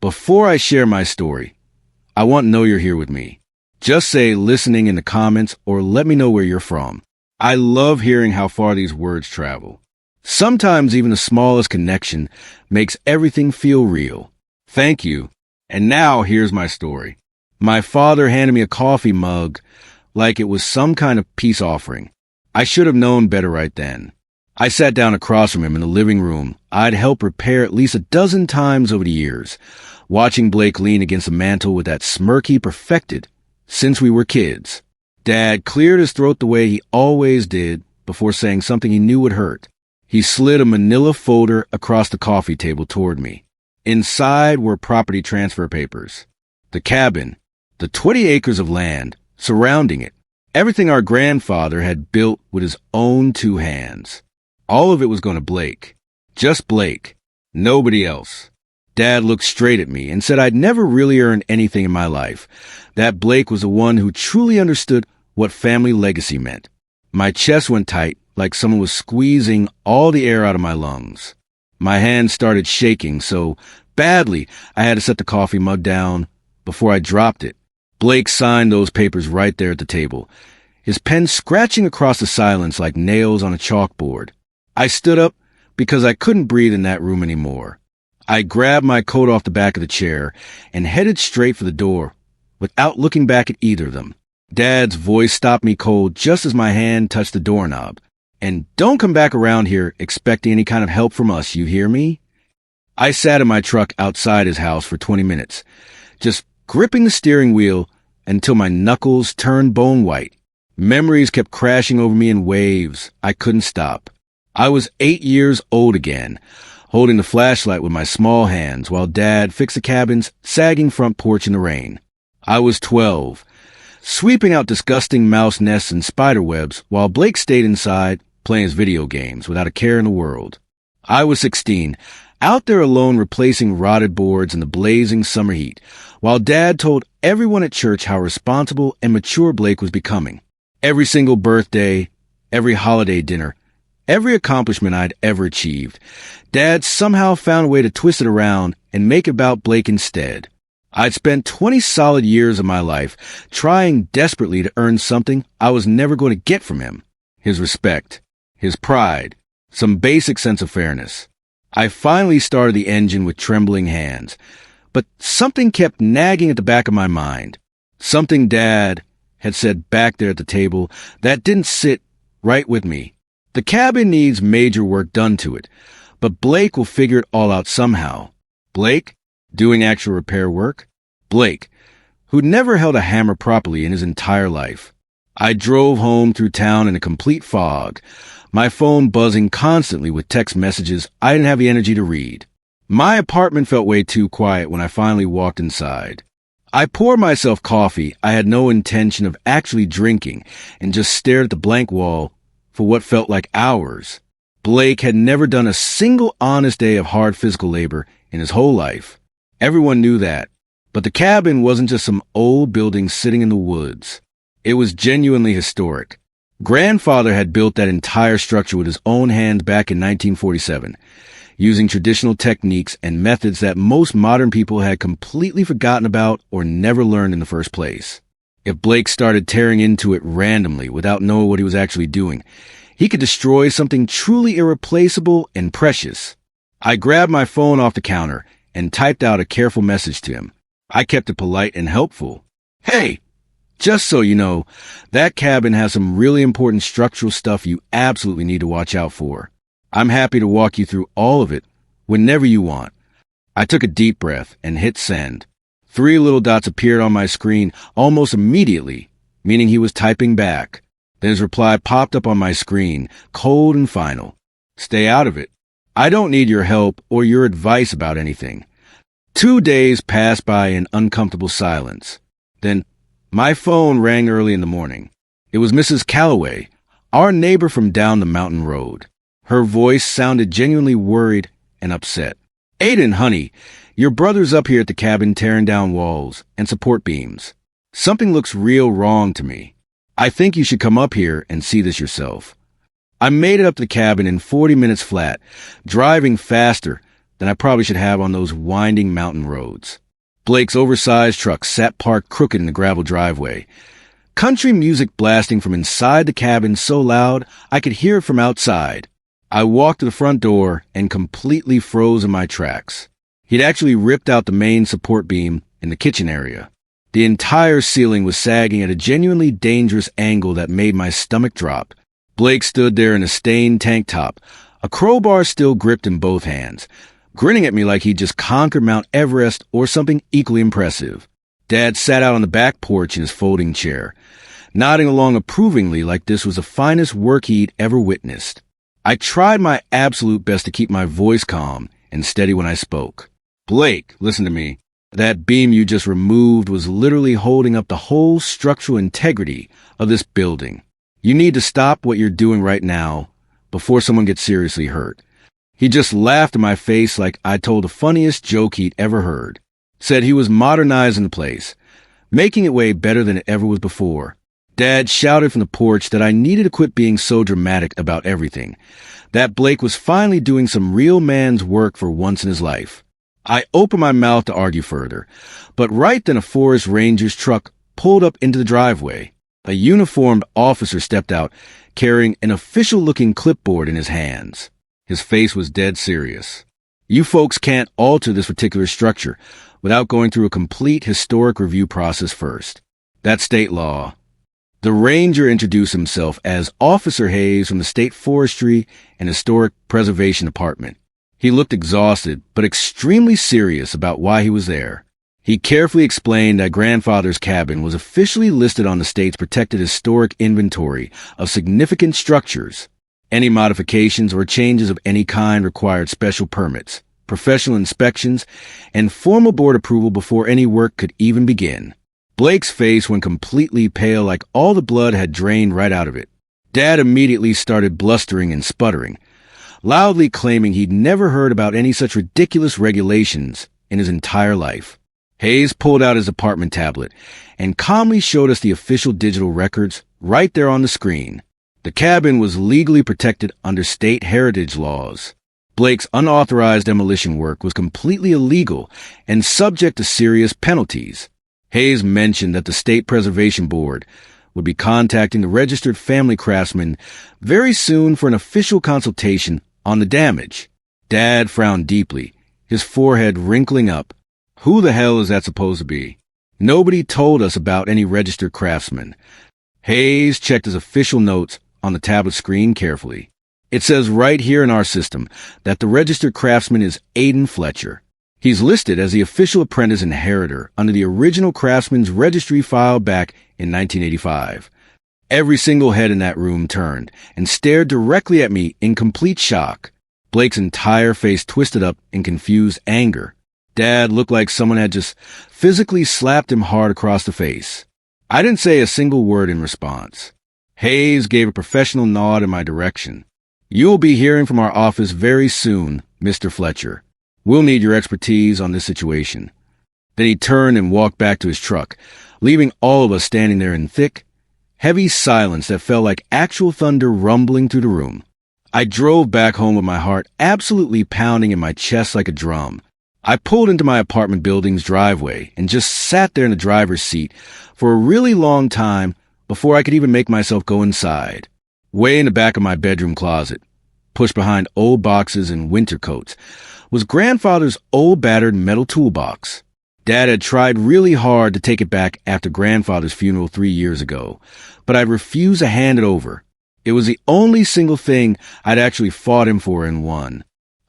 Before I share my story, I want to know you're here with me. Just say listening in the comments or let me know where you're from. I love hearing how far these words travel. Sometimes even the smallest connection makes everything feel real. Thank you. And now here's my story. My father handed me a coffee mug like it was some kind of peace offering. I should have known better right then. I sat down across from him in the living room I'd helped repair at least a dozen times over the years, watching Blake lean against the mantel with that smirk he perfected since we were kids. Dad cleared his throat the way he always did before saying something he knew would hurt. He slid a manila folder across the coffee table toward me. Inside were property transfer papers. The cabin, the 20 acres of land surrounding it, everything our grandfather had built with his own two hands. All of it was going to Blake. Just Blake. Nobody else. Dad looked straight at me and said I'd never really earned anything in my life, that Blake was the one who truly understood what family legacy meant. My chest went tight, like someone was squeezing all the air out of my lungs. My hands started shaking so badly I had to set the coffee mug down before I dropped it. Blake signed those papers right there at the table, his pen scratching across the silence like nails on a chalkboard. I stood up because I couldn't breathe in that room anymore. I grabbed my coat off the back of the chair and headed straight for the door without looking back at either of them. Dad's voice stopped me cold just as my hand touched the doorknob. And don't come back around here expecting any kind of help from us, you hear me? I sat in my truck outside his house for 20 minutes, just gripping the steering wheel until my knuckles turned bone white. Memories kept crashing over me in waves. I couldn't stop. I was 8 years old again, holding the flashlight with my small hands while Dad fixed the cabin's sagging front porch in the rain. I was 12, sweeping out disgusting mouse nests and spider webs while Blake stayed inside playing his video games without a care in the world. I was 16, out there alone replacing rotted boards in the blazing summer heat, while Dad told everyone at church how responsible and mature Blake was becoming. Every single birthday, every holiday dinner, every accomplishment I'd ever achieved, Dad somehow found a way to twist it around and make it about Blake instead. I'd spent 20 solid years of my life trying desperately to earn something I was never going to get from him. His respect, his pride, some basic sense of fairness. I finally started the engine with trembling hands, but something kept nagging at the back of my mind. Something Dad had said back there at the table that didn't sit right with me. The cabin needs major work done to it, but Blake will figure it all out somehow. Blake, doing actual repair work? Blake, who'd never held a hammer properly in his entire life. I drove home through town in a complete fog, my phone buzzing constantly with text messages I didn't have the energy to read. My apartment felt way too quiet when I finally walked inside. I poured myself coffee I had no intention of actually drinking and just stared at the blank wall for what felt like hours. Blake had never done a single honest day of hard physical labor in his whole life. Everyone knew that. But the cabin wasn't just some old building sitting in the woods. It was genuinely historic. Grandfather had built that entire structure with his own hands back in 1947, using traditional techniques and methods that most modern people had completely forgotten about or never learned in the first place. If Blake started tearing into it randomly without knowing what he was actually doing, he could destroy something truly irreplaceable and precious. I grabbed my phone off the counter and typed out a careful message to him. I kept it polite and helpful. Hey, just so you know, that cabin has some really important structural stuff you absolutely need to watch out for. I'm happy to walk you through all of it whenever you want. I took a deep breath and hit send. 3 little dots appeared on my screen almost immediately, meaning he was typing back. Then his reply popped up on my screen, cold and final. Stay out of it. I don't need your help or your advice about anything. 2 days passed by in uncomfortable silence. Then my phone rang early in the morning. It was Mrs. Calloway, our neighbor from down the mountain road. Her voice sounded genuinely worried and upset. Aiden, honey, your brother's up here at the cabin tearing down walls and support beams. Something looks real wrong to me. I think you should come up here and see this yourself. I made it up to the cabin in 40 minutes flat, driving faster than I probably should have on those winding mountain roads. Blake's oversized truck sat parked crooked in the gravel driveway. Country music blasting from inside the cabin so loud I could hear it from outside. I walked to the front door and completely froze in my tracks. He'd actually ripped out the main support beam in the kitchen area. The entire ceiling was sagging at a genuinely dangerous angle that made my stomach drop. Blake stood there in a stained tank top, a crowbar still gripped in both hands, grinning at me like he'd just conquered Mount Everest or something equally impressive. Dad sat out on the back porch in his folding chair, nodding along approvingly like this was the finest work he'd ever witnessed. I tried my absolute best to keep my voice calm and steady when I spoke. Blake, listen to me. That beam you just removed was literally holding up the whole structural integrity of this building. You need to stop what you're doing right now before someone gets seriously hurt. He just laughed in my face like I told the funniest joke he'd ever heard. Said he was modernizing the place, making it way better than it ever was before. Dad shouted from the porch that I needed to quit being so dramatic about everything, that Blake was finally doing some real man's work for once in his life. I opened my mouth to argue further, but right then a forest ranger's truck pulled up into the driveway. A uniformed officer stepped out, carrying an official-looking clipboard in his hands. His face was dead serious. You folks can't alter this particular structure without going through a complete historic review process first. That's state law. The ranger introduced himself as Officer Hayes from the State Forestry and Historic Preservation Department. He looked exhausted, but extremely serious about why he was there. He carefully explained that Grandfather's cabin was officially listed on the state's protected historic inventory of significant structures. Any modifications or changes of any kind required special permits, professional inspections, and formal board approval before any work could even begin. Blake's face went completely pale like all the blood had drained right out of it. Dad immediately started blustering and sputtering, loudly claiming he'd never heard about any such ridiculous regulations in his entire life. Hayes pulled out his apartment tablet and calmly showed us the official digital records right there on the screen. The cabin was legally protected under state heritage laws. Blake's unauthorized demolition work was completely illegal and subject to serious penalties. Hayes mentioned that the State Preservation Board would be contacting the registered family craftsman very soon for an official consultation on the damage. Dad frowned deeply, his forehead wrinkling up. Who the hell is that supposed to be? Nobody told us about any registered craftsman. Hayes checked his official notes on the tablet screen carefully. It says right here in our system that the registered craftsman is Aiden Fletcher. He's listed as the official apprentice inheritor under the original craftsman's registry file back in 1985. Every single head in that room turned and stared directly at me in complete shock. Blake's entire face twisted up in confused anger. Dad looked like someone had just physically slapped him hard across the face. I didn't say a single word in response. Hayes gave a professional nod in my direction. You'll be hearing from our office very soon, Mr. Fletcher. We'll need your expertise on this situation. Then he turned and walked back to his truck, leaving all of us standing there in thick, heavy silence that felt like actual thunder rumbling through the room. I drove back home with my heart absolutely pounding in my chest like a drum. I pulled into my apartment building's driveway and just sat there in the driver's seat for a really long time before I could even make myself go inside. Way in the back of my bedroom closet, pushed behind old boxes and winter coats, was Grandfather's old battered metal toolbox. Dad had tried really hard to take it back after Grandfather's funeral 3 years ago, but I refused to hand it over. It was the only single thing I'd actually fought him for and won.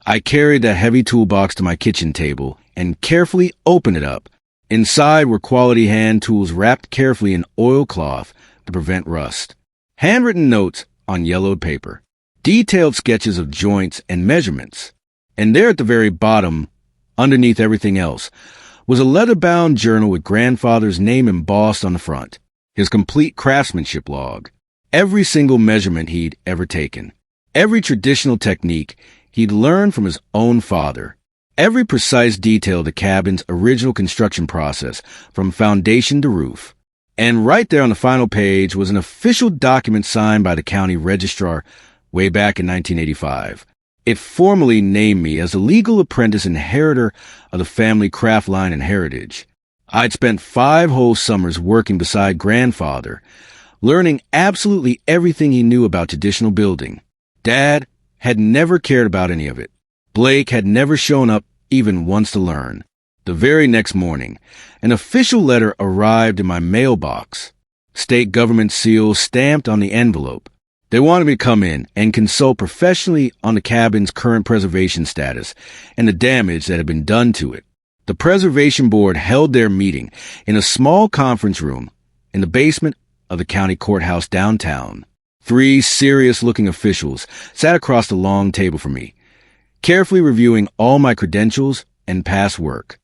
I carried that heavy toolbox to my kitchen table and carefully opened it up. Inside were quality hand tools wrapped carefully in oilcloth to prevent rust. Handwritten notes on yellowed paper. Detailed sketches of joints and measurements. And there at the very bottom, underneath everything else, was a leather-bound journal with Grandfather's name embossed on the front. His complete craftsmanship log. Every single measurement he'd ever taken. Every traditional technique he'd learned from his own father. Every precise detail of the cabin's original construction process, from foundation to roof. And right there on the final page was an official document signed by the county registrar way back in 1985. It formally named me as a legal apprentice inheritor of the family craft line and heritage. I'd spent 5 whole summers working beside grandfather, learning absolutely everything he knew about traditional building. Dad had never cared about any of it. Blake had never shown up even once to learn. The very next morning, an official letter arrived in my mailbox. State government seal stamped on the envelope. They wanted me to come in and consult professionally on the cabin's current preservation status and the damage that had been done to it. The Preservation Board held their meeting in a small conference room in the basement of the county courthouse downtown. 3 serious-looking officials sat across the long table from me, carefully reviewing all my credentials and past work.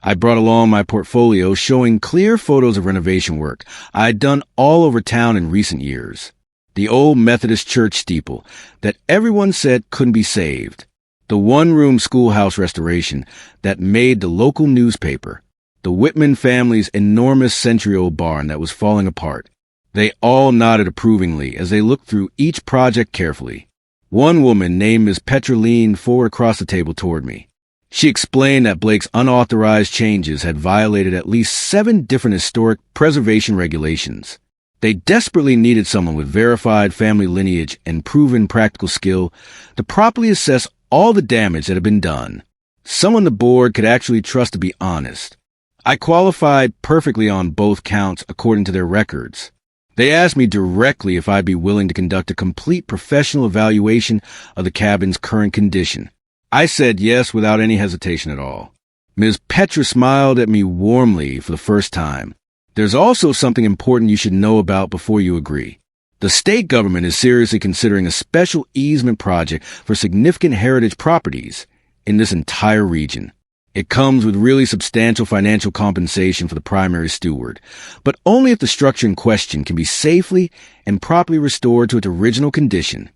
I brought along my portfolio showing clear photos of renovation work I'd done all over town in recent years. The old Methodist church steeple that everyone said couldn't be saved. The one-room schoolhouse restoration that made the local newspaper. The Whitman family's enormous century-old barn that was falling apart. They all nodded approvingly as they looked through each project carefully. One woman named Ms. Petra leaned forward across the table toward me. She explained that Blake's unauthorized changes had violated at least 7 different historic preservation regulations. They desperately needed someone with verified family lineage and proven practical skill to properly assess all the damage that had been done. Someone the board could actually trust to be honest. I qualified perfectly on both counts according to their records. They asked me directly if I'd be willing to conduct a complete professional evaluation of the cabin's current condition. I said yes without any hesitation at all. Ms. Petra smiled at me warmly for the first time. There's also something important you should know about before you agree. The state government is seriously considering a special easement project for significant heritage properties in this entire region. It comes with really substantial financial compensation for the primary steward, but only if the structure in question can be safely and properly restored to its original condition.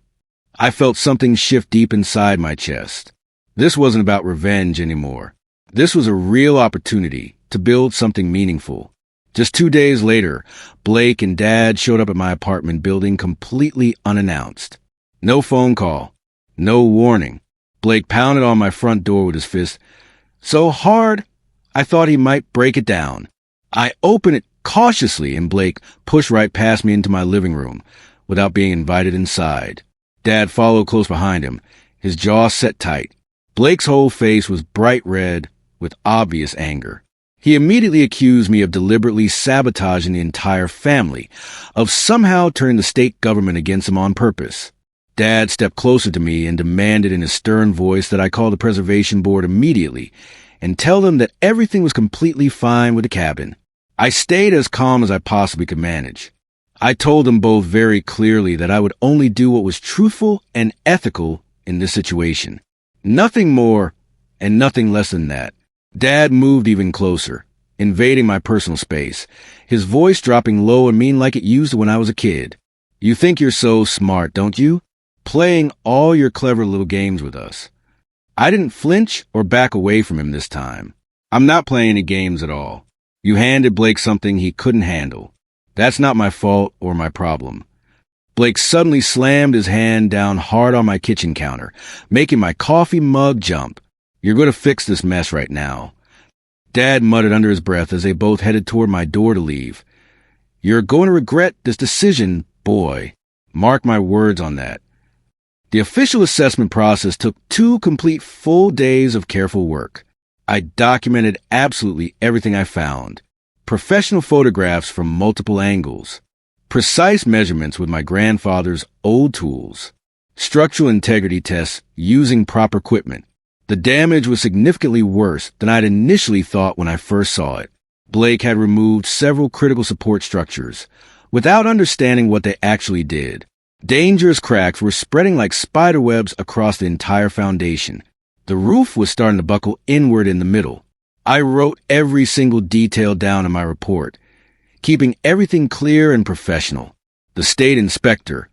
I felt something shift deep inside my chest. This wasn't about revenge anymore. This was a real opportunity to build something meaningful. Just 2 days later, Blake and Dad showed up at my apartment building completely unannounced. No phone call. No warning. Blake pounded on my front door with his fist so hard I thought he might break it down. I opened it cautiously and Blake pushed right past me into my living room without being invited inside. Dad followed close behind him, his jaw set tight. Blake's whole face was bright red with obvious anger. He immediately accused me of deliberately sabotaging the entire family, of somehow turning the state government against him on purpose. Dad stepped closer to me and demanded in a stern voice that I call the Preservation Board immediately and tell them that everything was completely fine with the cabin. I stayed as calm as I possibly could manage. I told them both very clearly that I would only do what was truthful and ethical in this situation. Nothing more and nothing less than that. Dad moved even closer, invading my personal space, his voice dropping low and mean like it used to when I was a kid. You think you're so smart, don't you? Playing all your clever little games with us. I didn't flinch or back away from him this time. I'm not playing any games at all. You handed Blake something he couldn't handle. That's not my fault or my problem. Blake suddenly slammed his hand down hard on my kitchen counter, making my coffee mug jump. You're going to fix this mess right now. Dad muttered under his breath as they both headed toward my door to leave. You're going to regret this decision, boy. Mark my words on that. The official assessment process took 2 complete full days of careful work. I documented absolutely everything I found. Professional photographs from multiple angles. Precise measurements with my grandfather's old tools. Structural integrity tests using proper equipment. The damage was significantly worse than I'd initially thought when I first saw it. Blake had removed several critical support structures without understanding what they actually did. Dangerous cracks were spreading like spider webs across the entire foundation. The roof was starting to buckle inward in the middle. I wrote every single detail down in my report, keeping everything clear and professional. The state inspector,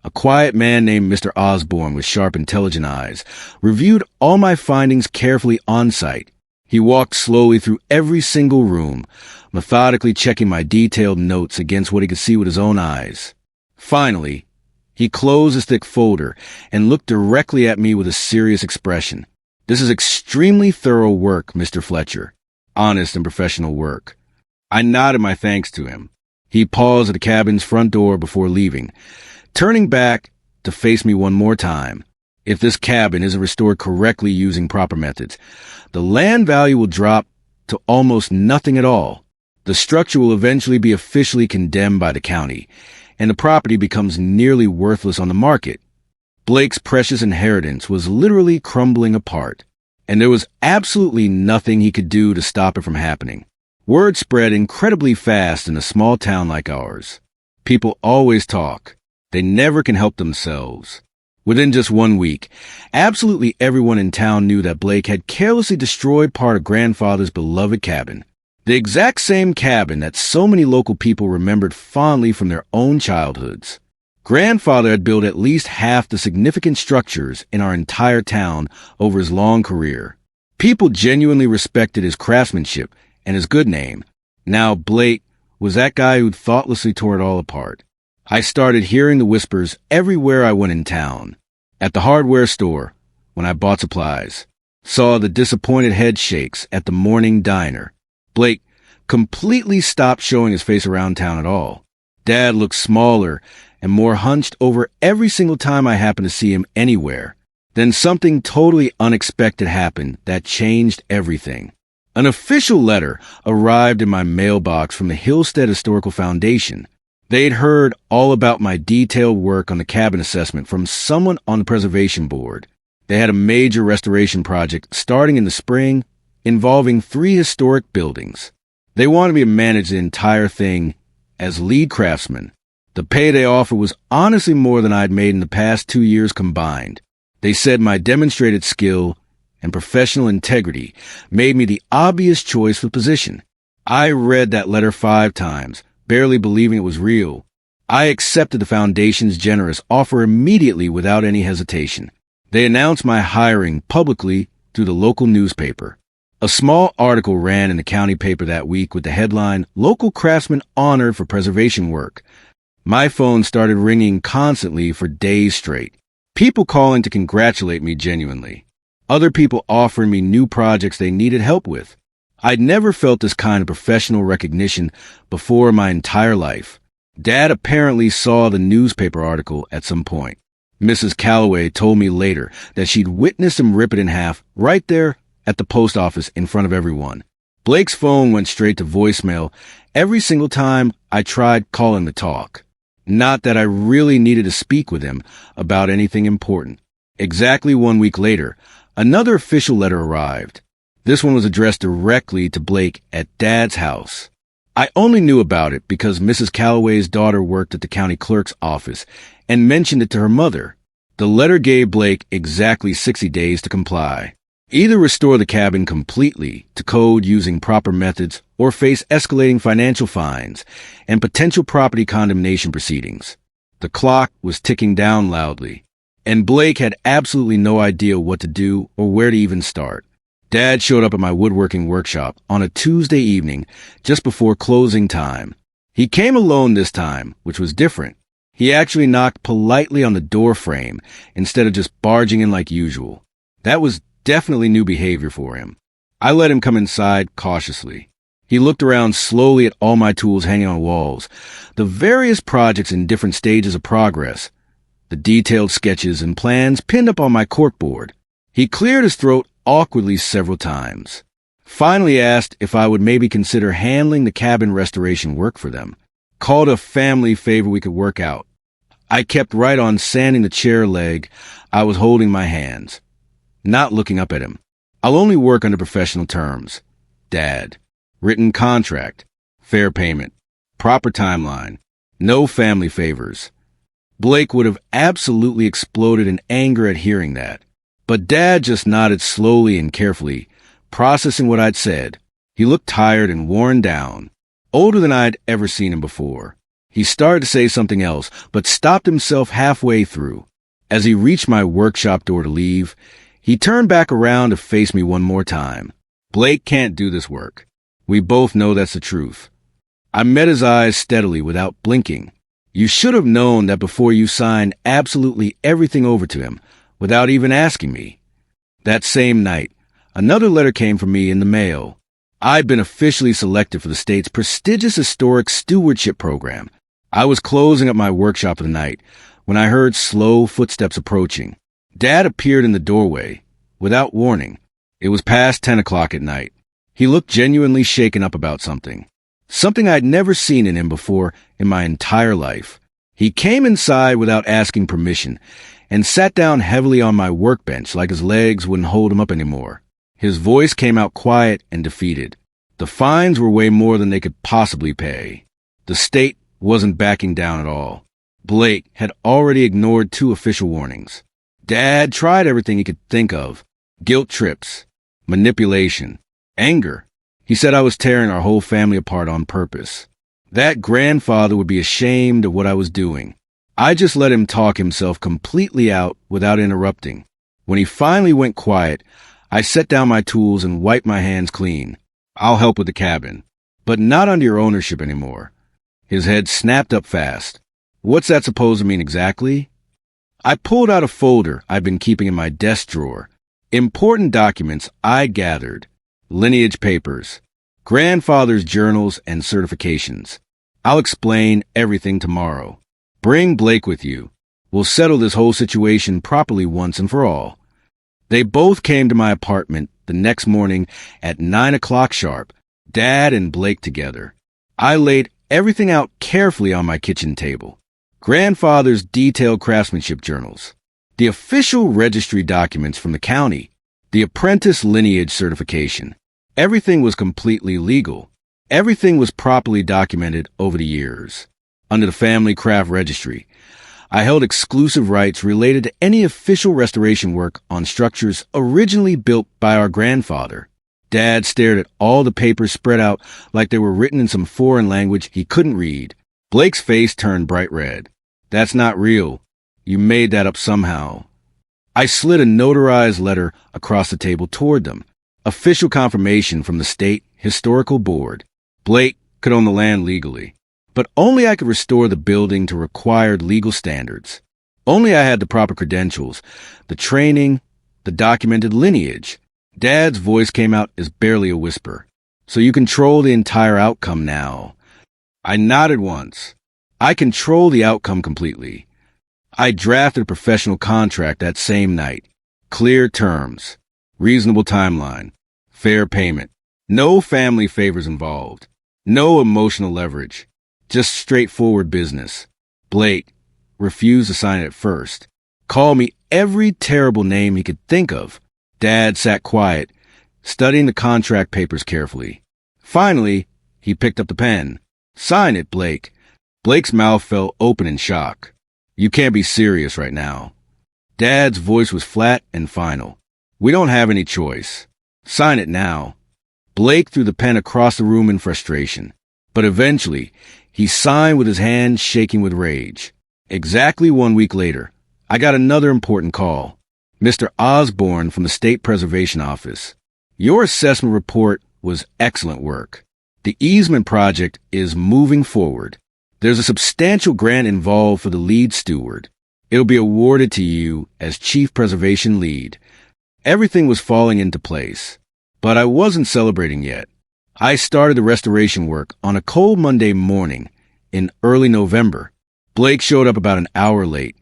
a quiet man named Mr. Osborne with sharp, intelligent eyes, reviewed all my findings carefully on site. He walked slowly through every single room, methodically checking my detailed notes against what he could see with his own eyes. Finally, He closed his thick folder and looked directly at me with a serious expression. "This is extremely thorough work, Mr. Fletcher. Honest and professional work." I nodded my thanks to him. He paused at the cabin's front door before leaving, turning back to face me one more time. "If this cabin isn't restored correctly using proper methods, the land value will drop to almost nothing at all. The structure will eventually be officially condemned by the county, and the property becomes nearly worthless on the market." Blake's precious inheritance was literally crumbling apart, and there was absolutely nothing he could do to stop it from happening. Word spread incredibly fast in a small town like ours. People always talk. They never can help themselves. Within just 1 week, absolutely everyone in town knew that Blake had carelessly destroyed part of grandfather's beloved cabin. The exact same cabin that so many local people remembered fondly from their own childhoods. Grandfather had built at least half the significant structures in our entire town over his long career. People genuinely respected his craftsmanship and his good name. Now Blake was that guy who'd thoughtlessly tore it all apart. I started hearing the whispers everywhere I went in town. At the hardware store, when I bought supplies. Saw the disappointed head shakes at the morning diner. Blake completely stopped showing his face around town at all. Dad looked smaller and more hunched over every single time I happened to see him anywhere. Then something totally unexpected happened that changed everything. An official letter arrived in my mailbox from the Hillstead Historical Foundation. They'd heard all about my detailed work on the cabin assessment from someone on the preservation board. They had a major restoration project starting in the spring involving 3 historic buildings. They wanted me to manage the entire thing as lead craftsman. The pay they offered was honestly more than I'd made in the past 2 years combined. They said my demonstrated skill and professional integrity made me the obvious choice for the position. I read that letter 5 times, barely believing it was real. I accepted the foundation's generous offer immediately without any hesitation. They announced my hiring publicly through the local newspaper. A small article ran in the county paper that week with the headline, "Local Craftsman Honored for Preservation Work." My phone started ringing constantly for days straight. People calling to congratulate me genuinely. Other people offering me new projects they needed help with. I'd never felt this kind of professional recognition before in my entire life. Dad apparently saw the newspaper article at some point. Mrs. Calloway told me later that she'd witnessed him rip it in half right there at the post office in front of everyone. Blake's phone went straight to voicemail every single time I tried calling to talk. Not that I really needed to speak with him about anything important. Exactly 1 week later, another official letter arrived. This one was addressed directly to Blake at Dad's house. I only knew about it because Mrs. Calloway's daughter worked at the county clerk's office and mentioned it to her mother. The letter gave Blake exactly 60 days to comply. Either restore the cabin completely to code using proper methods or face escalating financial fines and potential property condemnation proceedings. The clock was ticking down loudly, and Blake had absolutely no idea what to do or where to even start. Dad showed up at my woodworking workshop on a Tuesday evening just before closing time. He came alone this time, which was different. He actually knocked politely on the door frame instead of just barging in like usual. That was definitely new behavior for him. I let him come inside cautiously. He looked around slowly at all my tools hanging on walls, the various projects in different stages of progress, the detailed sketches and plans pinned up on my corkboard. He cleared his throat awkwardly several times. Finally asked if I would maybe consider handling the cabin restoration work for them. Called a family favor we could work out. I kept right on sanding the chair leg I was holding in my hands, not looking up at him. I'll only work under professional terms. Dad. Written contract. Fair payment. Proper timeline. No family favors. Blake would have absolutely exploded in anger at hearing that. But Dad just nodded slowly and carefully, processing what I'd said. He looked tired and worn down, older than I'd ever seen him before. He started to say something else, but stopped himself halfway through. As he reached my workshop door to leave, he turned back around to face me one more time. Blake can't do this work. We both know that's the truth. I met his eyes steadily without blinking. You should have known that before you signed absolutely everything over to him, without even asking me. That same night, another letter came for me in the mail. I'd been officially selected for the state's prestigious historic stewardship program. I was closing up my workshop of the night when I heard slow footsteps approaching. Dad appeared in the doorway, without warning. It was past 10 o'clock at night. He looked genuinely shaken up about something. Something I'd never seen in him before in my entire life. He came inside without asking permission and sat down heavily on my workbench like his legs wouldn't hold him up anymore. His voice came out quiet and defeated. The fines were way more than they could possibly pay. The state wasn't backing down at all. Blake had already ignored 2 official warnings. Dad tried everything he could think of. Guilt trips, manipulation, anger. He said I was tearing our whole family apart on purpose. That grandfather would be ashamed of what I was doing. I just let him talk himself completely out without interrupting. When he finally went quiet, I set down my tools and wiped my hands clean. I'll help with the cabin, but not under your ownership anymore. His head snapped up fast. What's that supposed to mean exactly? I pulled out a folder I'd been keeping in my desk drawer. Important documents I'd gathered. Lineage papers. Grandfather's journals and certifications. I'll explain everything tomorrow. Bring Blake with you. We'll settle this whole situation properly once and for all. They both came to my apartment the next morning at 9 o'clock sharp, Dad and Blake together. I laid everything out carefully on my kitchen table. Grandfather's detailed craftsmanship journals, the official registry documents from the county, the apprentice lineage certification. Everything was completely legal. Everything was properly documented over the years. Under the family craft registry, I held exclusive rights related to any official restoration work on structures originally built by our grandfather. Dad stared at all the papers spread out like they were written in some foreign language he couldn't read. Blake's face turned bright red. That's not real. You made that up somehow. I slid a notarized letter across the table toward them. Official confirmation from the State Historical Board. Blake could own the land legally, but only I could restore the building to required legal standards. Only I had the proper credentials, the training, the documented lineage. Dad's voice came out as barely a whisper. So you control the entire outcome now. I nodded once. I control the outcome completely. I drafted a professional contract that same night. Clear terms, reasonable timeline, fair payment, no family favors involved, no emotional leverage, just straightforward business. Blake refused to sign it at first. Called me every terrible name he could think of. Dad sat quiet, studying the contract papers carefully. Finally, he picked up the pen. Sign it, Blake. Blake's mouth fell open in shock. You can't be serious right now. Dad's voice was flat and final. We don't have any choice. Sign it now. Blake threw the pen across the room in frustration. But eventually, he signed with his hands shaking with rage. Exactly 1 week later, I got another important call. Mr. Osborne from the State Preservation Office. Your assessment report was excellent work. The easement project is moving forward. There's a substantial grant involved for the lead steward. It'll be awarded to you as Chief Preservation Lead. Everything was falling into place, but I wasn't celebrating yet. I started the restoration work on a cold Monday morning in early November. Blake showed up about an hour late,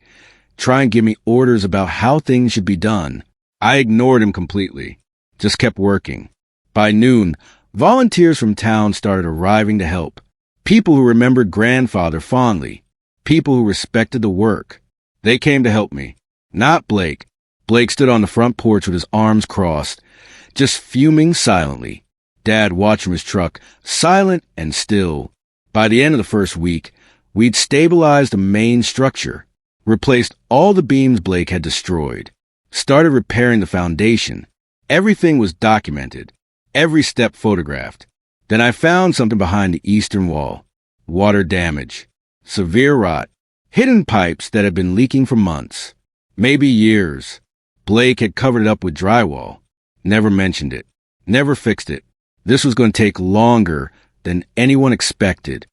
trying to give me orders about how things should be done. I ignored him completely, just kept working. By noon, volunteers from town started arriving to help. People who remembered grandfather fondly. People who respected the work. They came to help me. Not Blake. Blake stood on the front porch with his arms crossed, just fuming silently. Dad watched from his truck, silent and still. By the end of the first week, we'd stabilized the main structure, replaced all the beams Blake had destroyed, started repairing the foundation. Everything was documented, every step photographed. Then I found something behind the eastern wall. Water damage, severe rot, hidden pipes that had been leaking for months, maybe years. Blake had covered it up with drywall, never mentioned it, never fixed it. This was going to take longer than anyone expected.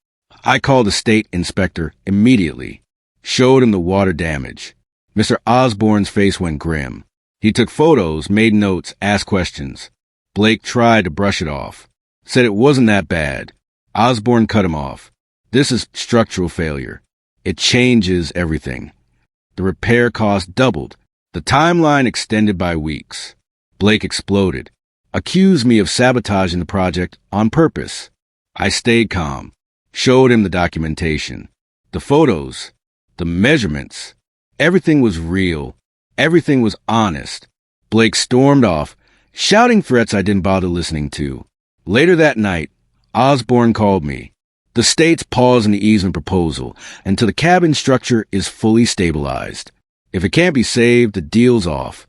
I called the state inspector immediately, showed him the water damage. Mr. Osborne's face went grim. He took photos, made notes, asked questions. Blake tried to brush it off, said it wasn't that bad. Osborne cut him off. This is structural failure. It changes everything. The repair cost doubled. The timeline extended by weeks. Blake exploded, accused me of sabotaging the project on purpose. I stayed calm, showed him the documentation, the photos, the measurements. Everything was real. Everything was honest. Blake stormed off, shouting threats I didn't bother listening to. Later that night, Osborne called me. The state's pausing the easement proposal until the cabin structure is fully stabilized. If it can't be saved, the deal's off.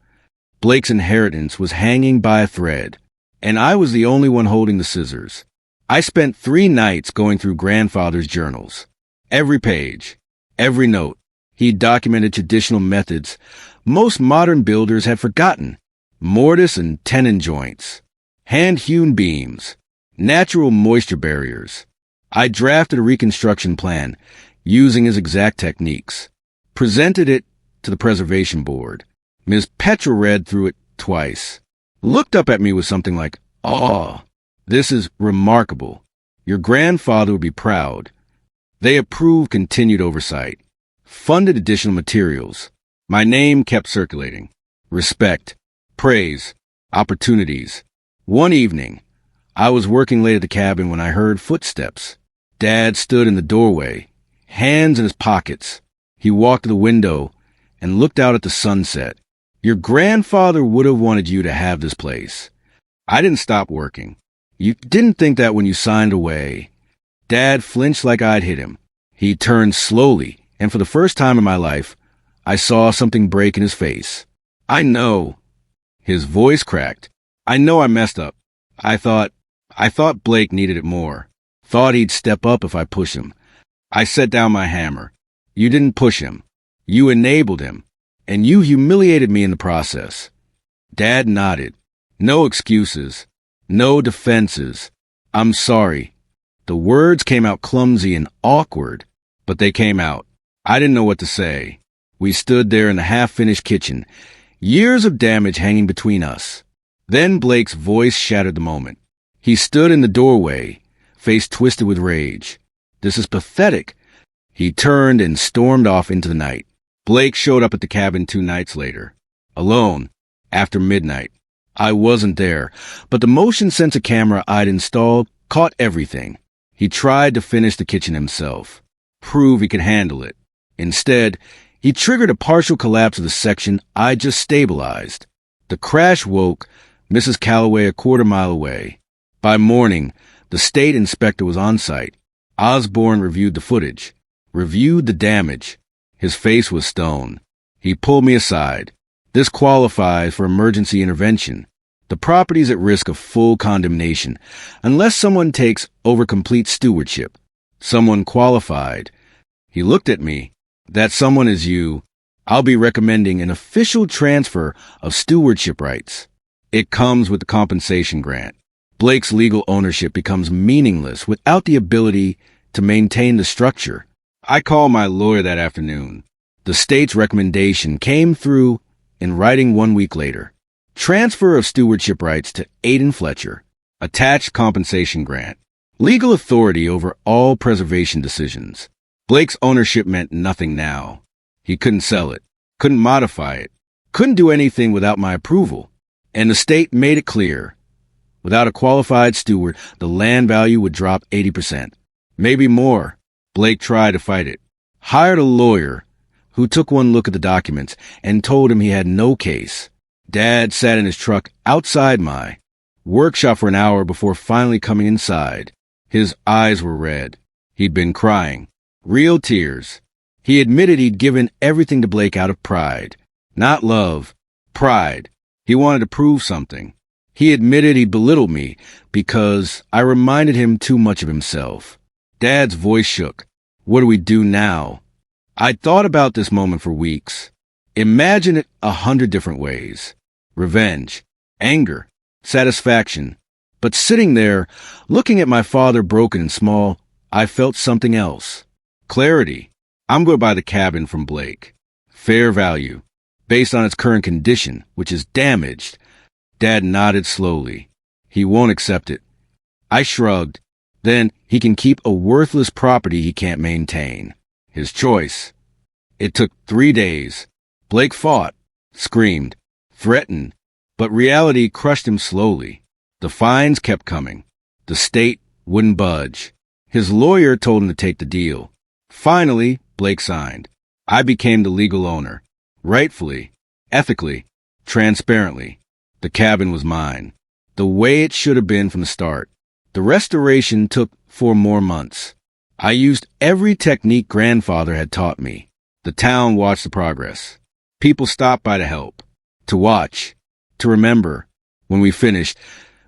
Blake's inheritance was hanging by a thread, and I was the only one holding the scissors. I spent 3 nights going through grandfather's journals. Every page, every note. He documented traditional methods most modern builders had forgotten. Mortise and tenon joints, hand-hewn beams, natural moisture barriers. I drafted a reconstruction plan using his exact techniques, presented it to the preservation board. Ms. Petra read through it twice, looked up at me with something like, "Oh, this is remarkable. Your grandfather would be proud." They approved continued oversight, funded additional materials. My name kept circulating. Respect, praise, opportunities. One evening, I was working late at the cabin when I heard footsteps. Dad stood in the doorway, hands in his pockets. He walked to the window and looked out at the sunset. "Your grandfather would have wanted you to have this place." I didn't stop working. "You didn't think that when you signed away." Dad flinched like I'd hit him. He turned slowly, and for the first time in my life, I saw something break in his face. "I know." His voice cracked. "I know I messed up. I thought Blake needed it more. Thought he'd step up if I push him." I set down my hammer. "You didn't push him. You enabled him. And you humiliated me in the process." Dad nodded. "No excuses. No defenses. I'm sorry." The words came out clumsy and awkward, but they came out. I didn't know what to say. We stood there in the half-finished kitchen, years of damage hanging between us. Then Blake's voice shattered the moment. He stood in the doorway, face twisted with rage. "This is pathetic." He turned and stormed off into the night. Blake showed up at the cabin 2 nights later, alone, after midnight. I wasn't there, but the motion sensor camera I'd installed caught everything. He tried to finish the kitchen himself, prove he could handle it. Instead, he triggered a partial collapse of the section I just stabilized. The crash woke Mrs. Calloway a quarter-mile away. By morning, the state inspector was on site. Osborne reviewed the footage, reviewed the damage. His face was stone. He pulled me aside. "This qualifies for emergency intervention. The property's at risk of full condemnation unless someone takes over complete stewardship. Someone qualified." He looked at me. "That someone is you. I'll be recommending an official transfer of stewardship rights. It comes with the compensation grant. Blake's legal ownership becomes meaningless without the ability to maintain the structure." I called my lawyer that afternoon. The state's recommendation came through in writing 1 week later. Transfer of stewardship rights to Aiden Fletcher. Attached compensation grant. Legal authority over all preservation decisions. Blake's ownership meant nothing now. He couldn't sell it, couldn't modify it, couldn't do anything without my approval. And the state made it clear. Without a qualified steward, the land value would drop 80%. Maybe more. Blake tried to fight it. Hired a lawyer who took one look at the documents and told him he had no case. Dad sat in his truck outside my workshop for an hour before finally coming inside. His eyes were red. He'd been crying. Real tears. He admitted he'd given everything to Blake out of pride. Not love. Pride. He wanted to prove something. He admitted he'd belittled me because I reminded him too much of himself. Dad's voice shook. "What do we do now?" I'd thought about this moment for weeks. Imagine it 100 different ways. Revenge, anger, satisfaction. But sitting there, looking at my father broken and small, I felt something else. Clarity. I'm going to buy the cabin from Blake. Fair value. Based on its current condition, which is damaged. Dad nodded slowly. He won't accept it. I shrugged. Then he can keep a worthless property he can't maintain. His choice. It took 3 days. Blake fought, screamed, threatened, but reality crushed him slowly. The fines kept coming. The state wouldn't budge. His lawyer told him to take the deal. Finally, Blake signed. I became the legal owner. Rightfully, ethically, transparently. The cabin was mine. The way it should have been from the start. The restoration took 4 more months. I used every technique grandfather had taught me. The town watched the progress. People stopped by to help, to watch, to remember. When we finished,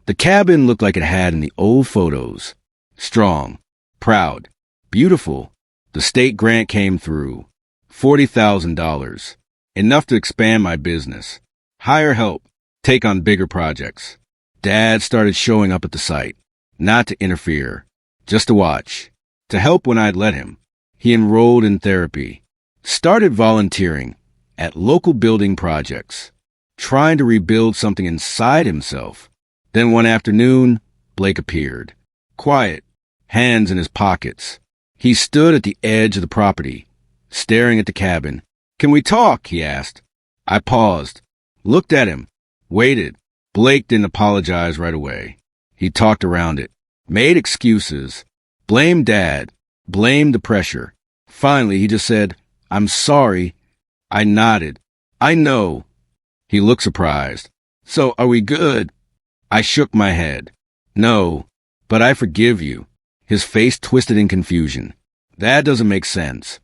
the cabin looked like it had in the old photos. Strong, proud, beautiful. The state grant came through. $40,000. Enough to expand my business. Hire help. Take on bigger projects. Dad started showing up at the site. Not to interfere. Just to watch. To help when I'd let him. He enrolled in therapy. Started volunteering at local building projects. Trying to rebuild something inside himself. Then one afternoon, Blake appeared. Quiet. Hands in his pockets. He stood at the edge of the property, staring at the cabin. Can we talk? He asked. I paused, looked at him, waited. Blake didn't apologize right away. He talked around it, made excuses, blamed Dad, blamed the pressure. Finally, he just said, I'm sorry. I nodded. I know. He looked surprised. So, are we good? I shook my head. No, but I forgive you. His face twisted in confusion. That doesn't make sense.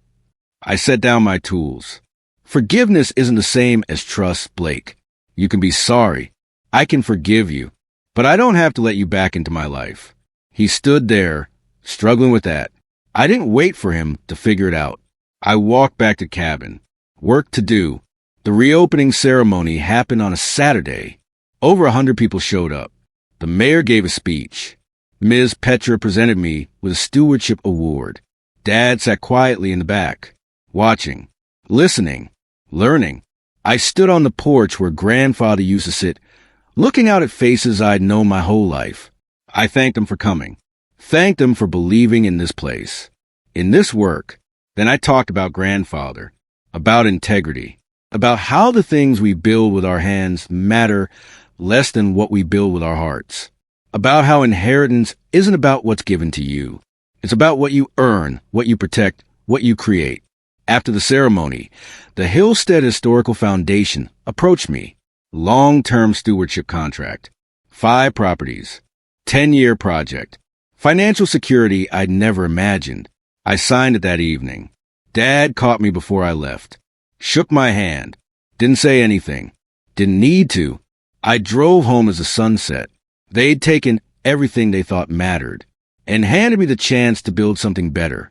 I set down my tools. Forgiveness isn't the same as trust, Blake. You can be sorry. I can forgive you. But I don't have to let you back into my life. He stood there, struggling with that. I didn't wait for him to figure it out. I walked back to cabin. Work to do. The reopening ceremony happened on a Saturday. Over 100 people showed up. The mayor gave a speech. Ms. Petra presented me with a stewardship award. Dad sat quietly in the back, watching, listening, learning. I stood on the porch where grandfather used to sit, looking out at faces I'd known my whole life. I thanked him for coming, thanked him for believing in this place, in this work. Then I talked about grandfather, about integrity, about how the things we build with our hands matter less than what we build with our hearts. About how inheritance isn't about what's given to you. It's about what you earn, what you protect, what you create. After the ceremony, the Hillstead Historical Foundation approached me. Long-term stewardship contract. 5 properties. 10-year project. Financial security I'd never imagined. I signed it that evening. Dad caught me before I left. Shook my hand. Didn't say anything. Didn't need to. I drove home as the sun set. They'd taken everything they thought mattered and handed me the chance to build something better.